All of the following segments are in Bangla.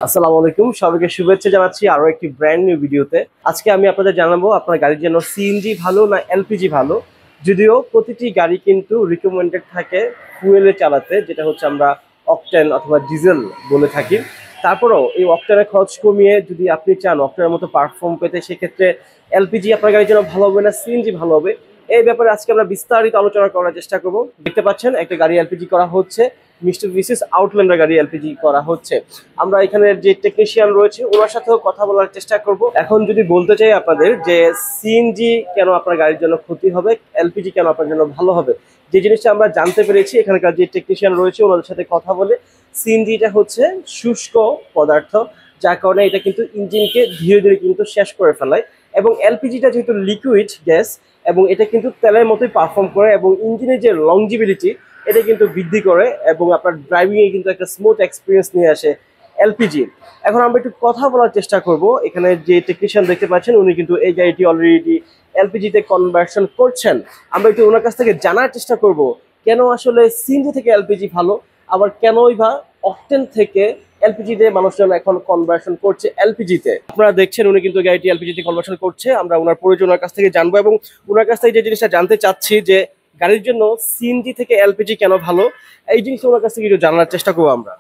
আসসালামু আলাইকুম, সবাইকে শুভেচ্ছা জানাচ্ছি আরো একটি ব্র্যান্ড নিউ ভিডিওতে। আজকে আমি আপনাদের জানাবো আপনার গাড়ির জন্য সিএনজি ভালো না এলপিজি ভালো। যদিও প্রতিটি গাড়ি কিন্তু রিকমেন্ডেড থাকে ফুয়েলে চালাতে, যেটা হচ্ছে আমরা অকটেন অথবা ডিজেল বলে থাকি। তারপরেও এই অকটেনের খরচ কমিয়ে যদি আপনি চান অকটেনের মতো পারফর্ম পেতে, সেক্ষেত্রে এলপিজি আপনার গাড়ির জন্য ভালো হবে না সিএনজি ভালো হবে, এই ব্যাপারে আজকে আমরা বিস্তারিত আলোচনা করার চেষ্টা করব। দেখতে পাচ্ছেন একটা গাড়ি এলপিজি করা হচ্ছে, মিস্টার ভিসিস আউটল্যান্ডার গাড়ি এলপিজি করা হচ্ছে। আমরা এখানে যে টেকনিশিয়ান রয়েছে ওনার সাথেও কথা বলার চেষ্টা করব। এখন যদি বলতে চাই আপনাদের যে সিএনজি কেন আপনার গাড়ির জন্য ক্ষতি হবে, এলপিজি কেন আপনার জন্য ভালো হবে, যে জিনিসটা আমরা জানতে পেরেছি এখানকার যে টেকনিশিয়ান রয়েছে ওনাদের সাথে কথা বলে, সিএনজিটা হচ্ছে শুষ্ক পদার্থ, যার কারণে এটা কিন্তু ইঞ্জিনকে ধীরে ধীরে কিন্তু শেষ করে ফেলায়। এবং এলপিজিটা যেহেতু লিকুইড গ্যাস এবং এটা কিন্তু তেলের মতোই পারফর্ম করে এবং ইঞ্জিনের যে লংজিবিলিটি এটা কিন্তু বৃদ্ধি করে এবং আপনার ড্রাইভিং এ কিন্তু একটা স্মুথ এক্সপিরিয়েন্স নিয়ে আসে এলপিজি। এখন আমরা একটু কথা বলার চেষ্টা করব। এখানে যে টেকনিশিয়ান দেখতে পাচ্ছেন উনি কিন্তু এই গাড়িটি অলরেডি এলপিজিতে কনভার্সন করছেন। আমরা একটু ওনার কাছ থেকে জানার চেষ্টা করব কেন আসলে সিএনজি থেকে এলপিজি ভালো, আবার কেনই বা অকটেন থেকে এলপিজিতে মানুষজন এখন কনভার্সন করছে এলপিজিতে। আপনারা দেখছেন উনি কিন্তু গাড়িটি এলপিজিতে কনভার্সন করছে। আমরা ওনার প্রয়োজন ওনার কাছ থেকে জানবো এবং ওনার কাছ থেকে যে জিনিসটা জানতে চাচ্ছি যে গাড়ির জন্য সিএনজি থেকে এলপিজি কেন ভালো, এই জিনিসটা ওনার কাছ থেকে একটু জানার চেষ্টা করবো আমরা।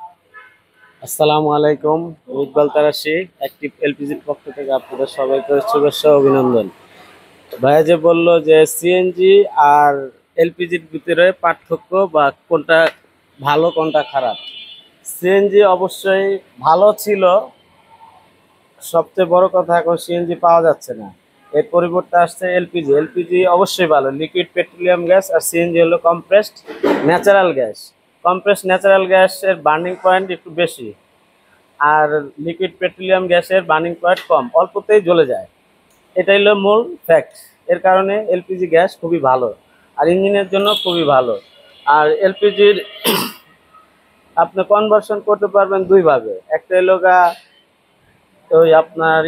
আসসালামু আলাইকুম। ইকবাল তারাশি অ্যাক্টিভ এলপিজির পক্ষ থেকে আপনাদের সবাইকে শুভেচ্ছা ও অভিনন্দন। ভাইয়া যে বললো যে সিএনজি আর এলপিজির ভিতরে পার্থক্য বা কোনটা ভালো কোনটা খারাপ, সিএনজি অবশ্যই ভালো ছিল। সবচেয়ে বড় কথা এখন সিএনজি পাওয়া যাচ্ছে না, এর পরিবর্তে আসছে এলপিজি। এলপিজি অবশ্যই ভালো, লিকুইড পেট্রোলিয়াম গ্যাস, আর সিএনজি হলো compressed natural gas. Compressed natural গ্যাসের বার্নিং পয়েন্ট একটু বেশি, আর লিকুইড পেট্রোলিয়াম গ্যাসের বার্নিং পয়েন্ট কম, অল্পতেই জ্বলে যায়। এটাই হলো মূল ফ্যাক্ট। এর কারণে এলপিজি গ্যাস খুবই ভালো আর ইঞ্জিনের জন্য খুবই ভালো। আর এলপিজির আপনি কনভার্সন করতে পারবেন দুইভাবে, একটা হলো ওই আপনার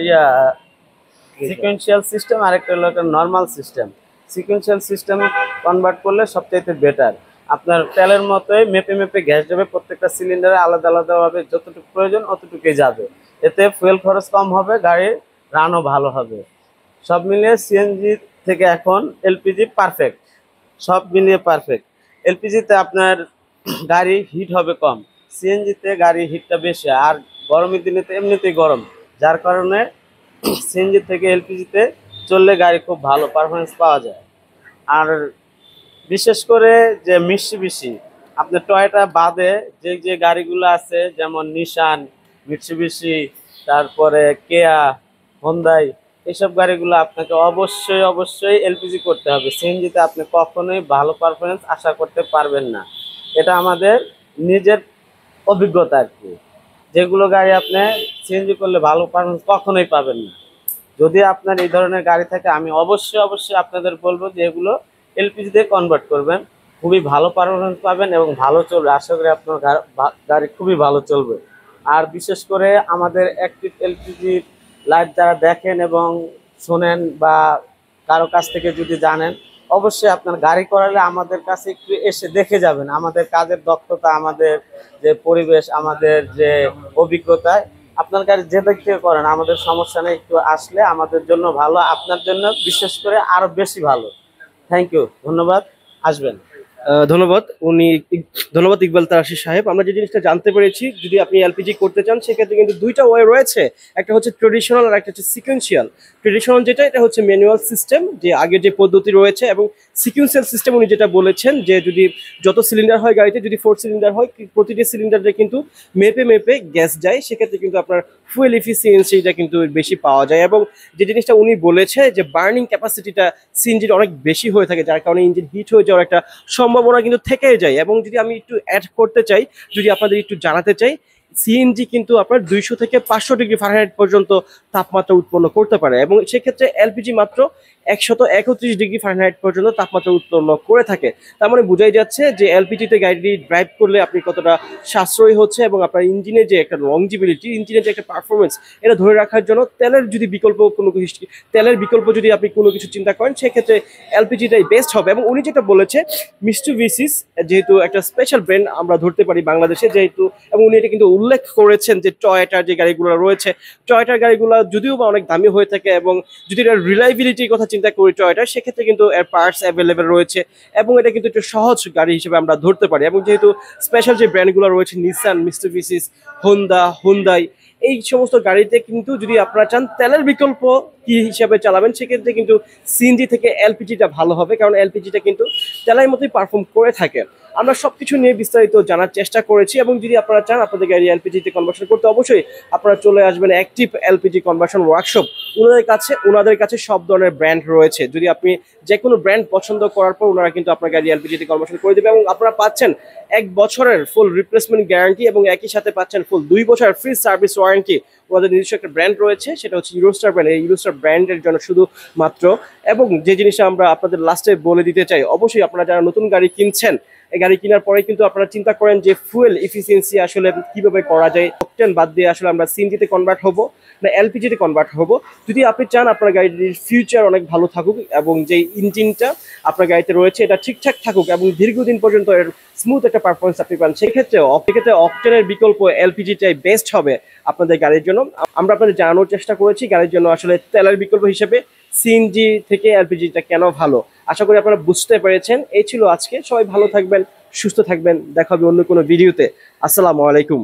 সিকোয়েন্সিয়াল সিস্টেম, আর একটা হলো নর্মাল সিস্টেম। সিকোয়েন্সিয়াল সিস্টেমে কনভার্ট করলে সবচাইতে বেটার। আপনার তেলের মতোই মেপে মেপে গ্যাস যাবে, প্রত্যেকটা সিলিন্ডারে আলাদা আলাদাভাবে যতটুকু প্রয়োজন অতটুকুই যাবে। এতে ফুয়েল খরচ কম হবে, গাড়ির রানও ভালো হবে। সব মিলিয়ে সিএনজি থেকে এখন এলপিজি পারফেক্ট, সব মিলিয়ে পারফেক্ট। এলপিজিতে আপনার গাড়ি হিট হবে কম, সিএনজিতে গাড়ি হিটটা বেশি, আর গরমের দিনে তো এমনিতেই গরম, যার কারণে সিএনজি থেকে এলপিজিতে চললে গাড়ি খুব ভালো পারফরমেন্স পাওয়া যায়। আর বিশেষ করে যে মিৎসুবিশি, আপনার টয়োটা বাদে যে যে গাড়িগুলো আছে যেমন নিশান, মিৎসুবিশি, তারপরে কেয়া, হোন্ডাই, এইসব গাড়িগুলো আপনাকে অবশ্যই অবশ্যই এলপিজি করতে হবে। সিএনজিতে আপনি কখনোই ভালো পারফরমেন্স আশা করতে পারবেন না। এটা আমাদের নিজের অভিজ্ঞতা আর কি। যেগুলো গাড়ি আপনি সিএনজি করলে ভালো পারফরমেন্স কখনোই পাবেন না। যদি আপনার এই ধরনের গাড়ি থাকে, আমি অবশ্যই অবশ্যই আপনাদের বলবো যে এগুলো এলপিজি দিয়ে কনভার্ট করবেন, খুবই ভালো পারফরমেন্স পাবেন এবং ভালো চলবে। আশা করি আপনার গাড়ি খুবই ভালো চলবে। আর বিশেষ করে আমাদের অ্যাক্টিভ এলপিজি লাইভ যারা দেখেন এবং শোনেন বা কারো কাছ থেকে যদি জানেন, অবশ্যই আপনার গাড়ি করালে আমাদের কাছে একটু এসে দেখে যাবেন আমাদের কাজের দক্ষতা, আমাদের যে পরিবেশ, আমাদের যে অভিজ্ঞতায়। আপনার গাড়ি যে দিক থেকে করেন আমাদের সমস্যা নেই, একটু আসলে আমাদের জন্য ভালো, আপনার জন্য বিশেষ করে আরো বেশি ভালো। থ্যাংক ইউ, ধন্যবাদ, আসবেন। ধন্যবাদ ধন্যবাদ ইকবাল তারাশি সাহেব। আমরা যে জিনিসটা জানতে পেরেছি, যদি আপনি এলপিজি করতে চান সেক্ষেত্রে কিন্তু দুইটা ওয়ে রয়েছে, একটা হচ্ছে ট্রেডিশনাল আর একটা হচ্ছে সিকুয়েন্সিয়াল। ট্রেডিশনাল যেটা, এটা হচ্ছে ম্যানুয়াল সিস্টেম, যে আগে যে পদ্ধতি রয়েছে, এবং সিকুয়েন্সিয়াল সিস্টেম উনি যেটা বলেছেন যে যদি যত সিলিন্ডার হয় গাড়িতে, যদি 4 সিলিন্ডার হয় প্রতিটি সিলিন্ডারে কিন্তু মেপে মেপে গ্যাস যায়, সেক্ষেত্রে কিন্তু আপনার ফুয়েল এফিসিয়েন্সিটা কিন্তু বেশি পাওয়া যায়। এবং যে জিনিসটা উনি বলেছে যে বার্নিং ক্যাপাসিটিটা সিএনজির অনেক বেশি হয়ে থাকে, যার কারণে ইঞ্জিন হিট হয়ে যাওয়ার একটা সম্ভাবনা কিন্তু থেকেই যায়। এবং যদি আমি একটু অ্যাড করতে চাই, যদি আপনাদের একটু জানাতে চাই, সিএনজি কিন্তু আপনার 200 থেকে 500 ডিগ্রি ফারেনহাইট পর্যন্ত তাপমাত্রা উৎপন্ন করতে পারে, এবং সেক্ষেত্রে এলপিজি মাত্র 131 ডিগ্রি ফারেনহাইট পর্যন্ত তাপমাত্রা উৎপন্ন করে থাকে। তার মানে বোঝাই যাচ্ছে যে এলপিজিতে গাড়িটি ড্রাইভ করলে আপনি কতটা সাশ্রয়ী হচ্ছে, এবং আপনার ইঞ্জিনের যে একটা লংজিবিলিটি, ইঞ্জিনের যে একটা পারফরমেন্স, এটা ধরে রাখার জন্য তেলের যদি বিকল্প কোনো কিছু, তেলের বিকল্প যদি আপনি কোনো কিছু চিন্তা করেন, সেক্ষেত্রে এলপিজিটাই বেস্ট হবে। এবং উনি যেটা বলেছে, মিস্টুবিসিস যেহেতু একটা স্পেশাল ব্র্যান্ড আমরা ধরতে পারি বাংলাদেশে যেহেতু, এবং উনি এটা কিন্তু উল্লেখ করেছেন যে টয়োটার যে গাড়িগুলো রয়েছে, টয়োটার গাড়িগুলো যদিও বা অনেক দামি হয়ে থাকে, এবং যদি এটা রিলায়েবিলিটির কথা চিন্তা করি টয়োটার, সেক্ষেত্রে কিন্তু এর পার্টস অ্যাভেলেবেল রয়েছে এবং এটা কিন্তু একটু সহজ গাড়ি হিসেবে আমরা ধরতে পারি। এবং যেহেতু স্পেশাল যে ব্র্যান্ডগুলো রয়েছে নিসান, মিৎসুবিশি, হোন্ডা, হুন্ডাই, এই সমস্ত গাড়িতে কিন্তু যদি আপনারা চান তেলের বিকল্প কি হিসাবে চালাবেন, সেক্ষেত্রে কিন্তু সিএনজি থেকে এলপিজিটা ভালো হবে, কারণ এলপিজিটা কিন্তু তেলের মতোই পারফর্ম করে থাকে। আমরা সবকিছু নিয়ে বিস্তারিত জানার চেষ্টা করেছি, এবং যদি আপনারা চান আপনাদের গাড়ি এলপিজিতে কনভার্সন করতে, অবশ্যই আপনারা চলে আসবেন অ্যাক্টিভ এলপিজি কনভার্সন ওয়ার্কশপ। ওনাদের কাছে সব ধরনের ব্র্যান্ড রয়েছে। যদি আপনি যে কোনো ব্র্যান্ড পছন্দ করার পর ওনারা কিন্তু আপনার গাড়ি এলপিজিতে কনভার্সন করে দেবে, এবং আপনারা পাচ্ছেন 1 বছরের ফুল রিপ্লেসমেন্ট গ্যারান্টি, এবং একই সাথে পাচ্ছেন ফুল 2 বছরের ফ্রি সার্ভিস ওয়ারেন্টি। ওনাদের নিজস্ব একটা ব্র্যান্ড রয়েছে, সেটা হচ্ছে ইউরোস্টার ব্র্যান্ড। এই ইউরোস্টার ব্র্যান্ডের জন্য শুধুমাত্র, এবং যে জিনিসটা আমরা আপনাদের লাস্টে বলে দিতে চাই, অবশ্যই আপনারা যারা নতুন গাড়ি কিনছেন, এই গাড়ি কেনার পরে কিন্তু আপনারা চিন্তা করেন যে ফুয়েল এফিসিয়েন্সি আসলে কিভাবে করা যায়, অকটেন বাদ দিয়ে আসলে আমরা সিএনজিতে কনভার্ট হব না এলপিজিতে কনভার্ট হব। যদি আপনি চান আপনার গাড়ির ফিউচার অনেক ভালো থাকুক, এবং যে ইঞ্জিনটা আপনার গাড়িতে রয়েছে এটা ঠিকঠাক থাকুক, এবং দীর্ঘদিন পর্যন্ত এর স্মুথ একটা পারফরমেন্স আপনি পান, সেক্ষেত্রে অকটেনের বিকল্প এলপিজিটাই বেস্ট হবে আপনাদের গাড়ির জন্য। আমরা আপনাদের জানানোর চেষ্টা করেছি গাড়ির জন্য আসলে তেলের বিকল্প হিসেবে সিএনজি থেকে এলপিজিটা কেন ভালো। আশা করি আপনারা বুঝতে পেরেছেন। এই ছিল আজকে। সবাই ভালো থাকবেন, সুস্থ থাকবেন। দেখা হবে অন্য কোনো ভিডিওতে। আসসালামু আলাইকুম।